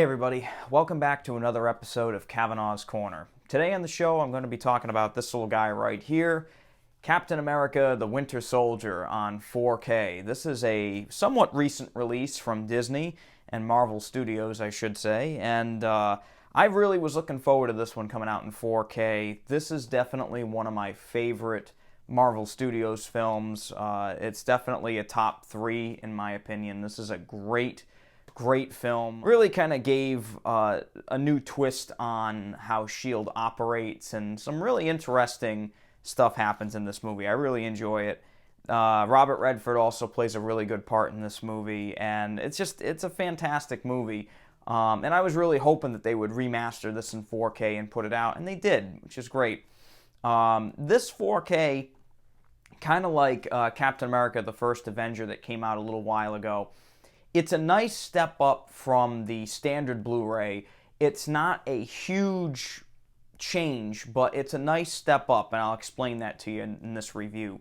Hey everybody, welcome back to another episode of Kavanaugh's Corner. Today on the show I'm going to be talking about this little guy right here, Captain America the Winter Soldier on 4K. This is a somewhat recent release from Disney and Marvel Studios, I should say, and I really was looking forward to this one coming out in 4K. This is definitely one of my favorite Marvel Studios films. It's definitely a top 3 in my opinion. This is a great film. Really kind of gave a new twist on how S.H.I.E.L.D. operates, and some really interesting stuff happens in this movie. I really enjoy it. Robert Redford also plays a really good part in this movie, and it's a fantastic movie. And I was really hoping that they would remaster this in 4K and put it out, and they did, which is great. This 4K, kind of like Captain America the First Avenger that came out a little while ago, it's a nice step up from the standard Blu-ray. It's not a huge change, but it's a nice step up, and I'll explain that to you in this review.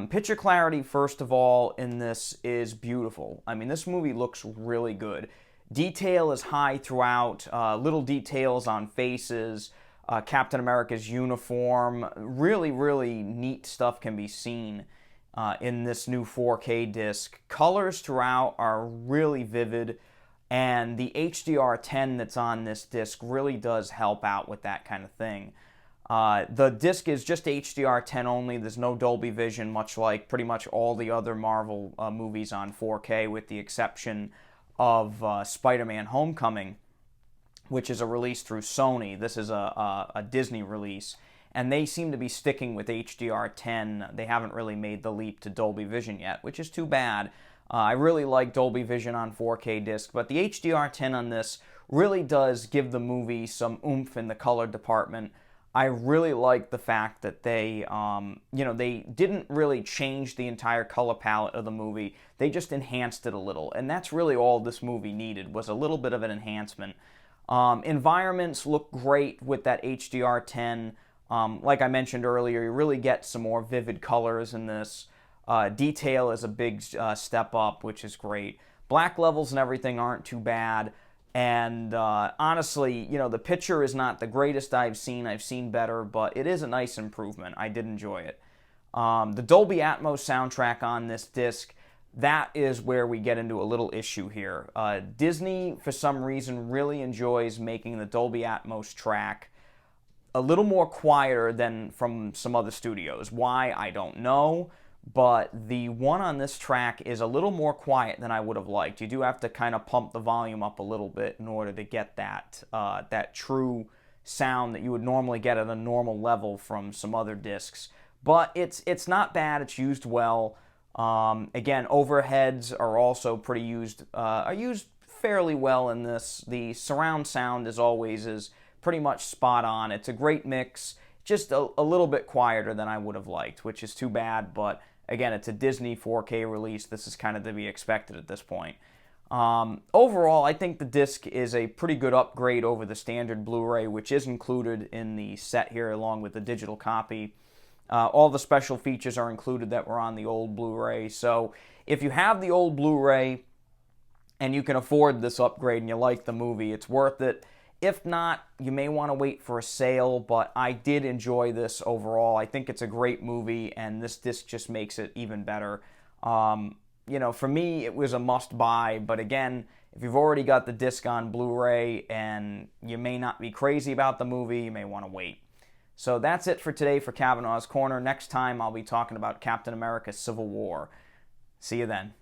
Picture clarity, first of all, in this is beautiful. I mean, this movie looks really good. Detail is high throughout, little details on faces, Captain America's uniform. Really, really neat stuff can be seen in this new 4K disc. Colors throughout are really vivid, and the HDR10 that's on this disc really does help out with that kind of thing. The disc is just HDR10 only. There's no Dolby Vision, much like pretty much all the other Marvel movies on 4K, with the exception of Spider-Man Homecoming, which is a release through Sony. This is a Disney release, and they seem to be sticking with HDR10. They haven't really made the leap to Dolby Vision yet, which is too bad. I really like Dolby Vision on 4K disc, but the HDR10 on this really does give the movie some oomph in the color department. I really like the fact that they didn't really change the entire color palette of the movie. They just enhanced it a little, and that's really all this movie needed, was a little bit of an enhancement. Environments look great with that HDR10. Like I mentioned earlier, you really get some more vivid colors in this. Detail is a big step up, which is great. Black levels and everything aren't too bad. And honestly, the picture is not the greatest I've seen. I've seen better, but it is a nice improvement. I did enjoy it. The Dolby Atmos soundtrack on this disc, that is where we get into a little issue here. Disney, for some reason, really enjoys making the Dolby Atmos track a little more quieter than from some other studios. Why, I don't know, but the one on this track is a little more quiet than I would have liked. You do have to kind of pump the volume up a little bit in order to get that true sound that you would normally get at a normal level from some other discs. But it's not bad. It's used well. Again, overheads are also used fairly well in this. The surround sound, as always, is pretty much spot on. It's a great mix, just a little bit quieter than I would have liked, which is too bad, but again, it's a Disney 4K release. This is kind of to be expected at this point. Overall, I think the disc is a pretty good upgrade over the standard Blu-ray, which is included in the set here along with the digital copy. All the special features are included that were on the old Blu-ray, so if you have the old Blu-ray and you can afford this upgrade and you like the movie, it's worth it. If not, you may want to wait for a sale, but I did enjoy this overall. I think it's a great movie, and this disc just makes it even better. For me, it was a must-buy, but again, if you've already got the disc on Blu-ray and you may not be crazy about the movie, you may want to wait. So that's it for today for Kavanaugh's Corner. Next time, I'll be talking about Captain America Civil War. See you then.